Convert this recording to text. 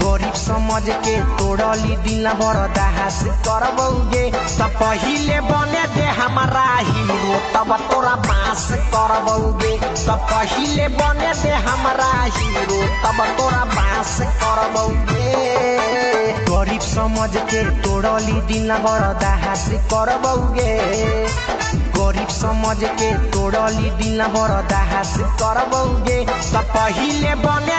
गरीब समझ के तोड़ली दिल बरदास करबौगे त पहिले बने दे हमारा हीरो तब तोरा बास करबौगे त पहिले बने दे हमारा हीरो तब तोरा बास करबौगे गरीब समझ के तोड़ली दिल बरदास करबौगे गरीब समझ के तोड़ली दिल बरदास करबौगे त पहिले बने